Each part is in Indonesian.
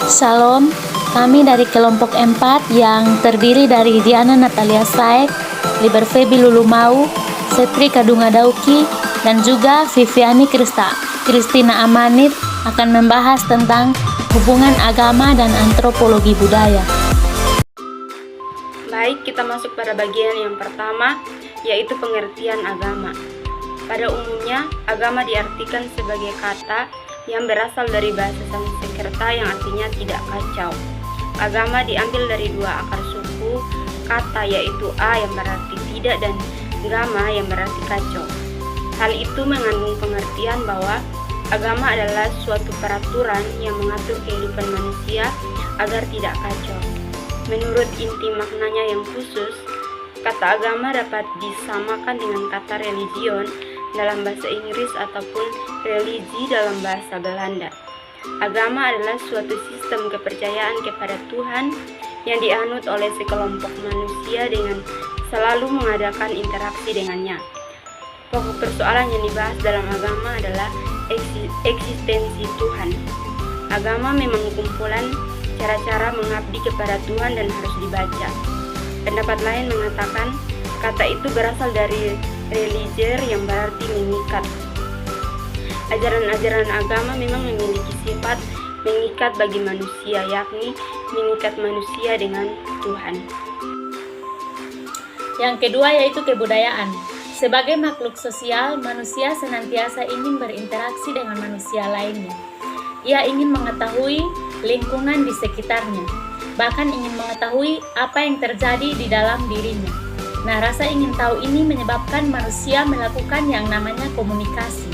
Shalom, kami dari kelompok 4 yang terdiri dari Diana Natalia Saek, Liber Febi Lulumau, Setri Kadunga Dauki, dan juga Viviani Kristina Amanit akan membahas tentang hubungan agama dan antropologi budaya. Baik, kita masuk pada bagian yang pertama, yaitu pengertian agama. Pada umumnya, agama diartikan sebagai kata yang berasal dari bahasa Sanskerta yang artinya tidak kacau. Agama diambil dari dua akar suku kata, yaitu a yang berarti tidak dan gama yang berarti kacau. Hal itu mengandung pengertian bahwa agama adalah suatu peraturan yang mengatur kehidupan manusia agar tidak kacau. Menurut inti maknanya yang khusus, kata agama dapat disamakan dengan kata religion dalam bahasa Inggris ataupun religi dalam bahasa Belanda. Agama adalah suatu sistem kepercayaan kepada Tuhan yang dianut oleh sekelompok manusia dengan selalu mengadakan interaksi dengannya. Pokok persoalan yang dibahas dalam agama adalah eksistensi Tuhan. Agama memang kumpulan cara-cara mengabdi kepada Tuhan dan harus dibaca. Pendapat lain mengatakan kata itu berasal dari religier yang berarti mengikat. Ajaran-ajaran agama memang memiliki sifat mengikat bagi manusia, yakni mengikat manusia dengan Tuhan. Yang kedua yaitu kebudayaan. Sebagai makhluk sosial, manusia senantiasa ingin berinteraksi dengan manusia lainnya. Ia ingin mengetahui lingkungan di sekitarnya, bahkan ingin mengetahui apa yang terjadi di dalam dirinya. Nah, rasa ingin tahu ini menyebabkan manusia melakukan yang namanya komunikasi.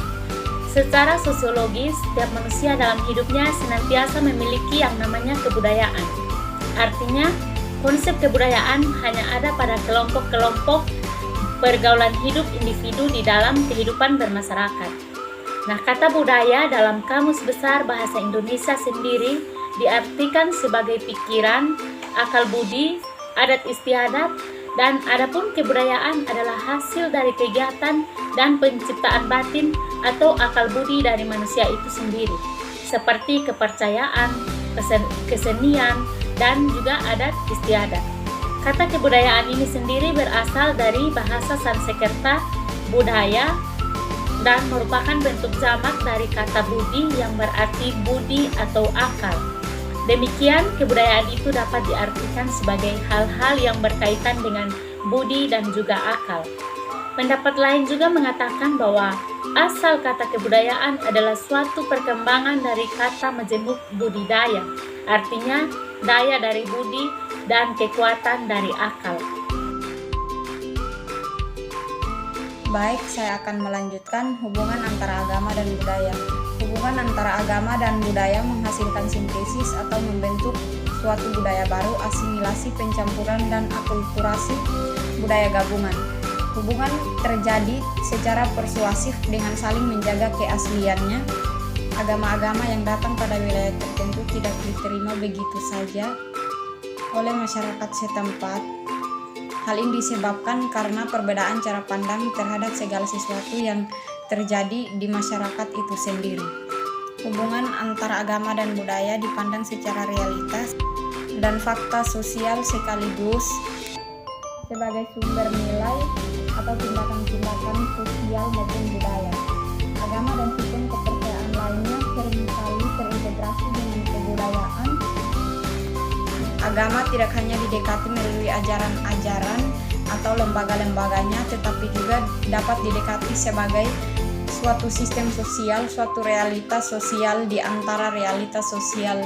Secara sosiologis, setiap manusia dalam hidupnya senantiasa memiliki yang namanya kebudayaan. Artinya, konsep kebudayaan hanya ada pada kelompok-kelompok pergaulan hidup individu di dalam kehidupan bermasyarakat. Nah, kata budaya dalam Kamus Besar Bahasa Indonesia sendiri diartikan sebagai pikiran, akal budi, adat istiadat, dan adapun kebudayaan adalah hasil dari kegiatan dan penciptaan batin atau akal budi dari manusia itu sendiri, seperti kepercayaan, kesenian, dan juga adat istiadat. Kata kebudayaan ini sendiri berasal dari bahasa Sanskerta budaya dan merupakan bentuk jamak dari kata budi yang berarti budi atau akal. Demikian, kebudayaan itu dapat diartikan sebagai hal-hal yang berkaitan dengan budi dan juga akal. Pendapat lain juga mengatakan bahwa asal kata kebudayaan adalah suatu perkembangan dari kata majemuk budidaya, artinya daya dari budi dan kekuatan dari akal. Baik, saya akan melanjutkan hubungan antara agama dan budaya. Hubungan antara agama dan budaya menghasilkan sintesis atau membentuk suatu budaya baru, asimilasi, pencampuran, dan akulturasi budaya gabungan. Hubungan terjadi secara persuasif dengan saling menjaga keasliannya. Agama-agama yang datang pada wilayah tertentu tidak diterima begitu saja oleh masyarakat setempat. Hal ini disebabkan karena perbedaan cara pandang terhadap segala sesuatu yang terjadi di masyarakat itu sendiri. Hubungan antara agama dan budaya dipandang secara realitas dan fakta sosial sekaligus sebagai sumber nilai atau tindakan-tindakan sosial maupun budaya. Agama dan sistem kepercayaan lainnya seringkali terintegrasi dengan kebudayaan. Agama tidak hanya didekati melalui ajaran-ajaran atau lembaga-lembaganya, tetapi juga dapat didekati sebagai suatu sistem sosial, suatu realitas sosial di antara realitas sosial.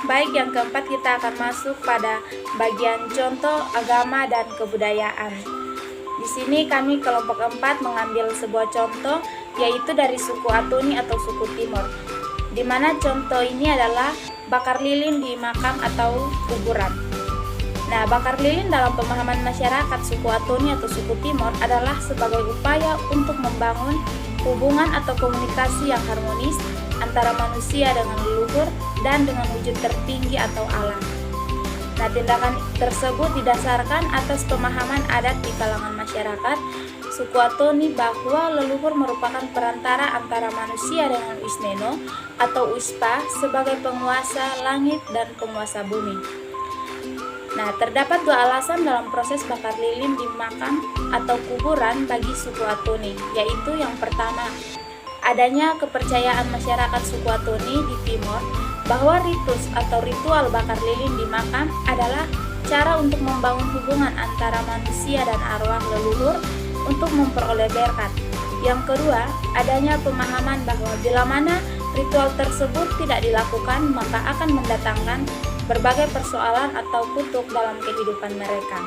Baik, yang keempat kita akan masuk pada bagian contoh agama dan kebudayaan. Di sini kami kelompok 4 mengambil sebuah contoh, yaitu dari suku Atoni atau suku Timor, di mana contoh ini adalah bakar lilin di makam atau kuburan. Nah, bakar lilin dalam pemahaman masyarakat suku Atoni atau suku Timor adalah sebagai upaya untuk membangun hubungan atau komunikasi yang harmonis antara manusia dengan leluhur dan dengan wujud tertinggi atau alam. Nah, tindakan tersebut didasarkan atas pemahaman adat di kalangan masyarakat suku Atoni bahwa leluhur merupakan perantara antara manusia dengan Wisneno atau Wispa sebagai penguasa langit dan penguasa bumi. Nah, terdapat dua alasan dalam proses bakar lilin di makam atau kuburan bagi suku Atoni, yaitu yang pertama, adanya kepercayaan masyarakat suku Atoni di timur bahwa ritus atau ritual bakar lilin di makam adalah cara untuk membangun hubungan antara manusia dan arwah leluhur untuk memperoleh berkat. Yang kedua, adanya pemahaman bahwa bila mana ritual tersebut tidak dilakukan, maka akan mendatangkan berbagai persoalan atau kutuk dalam kehidupan mereka.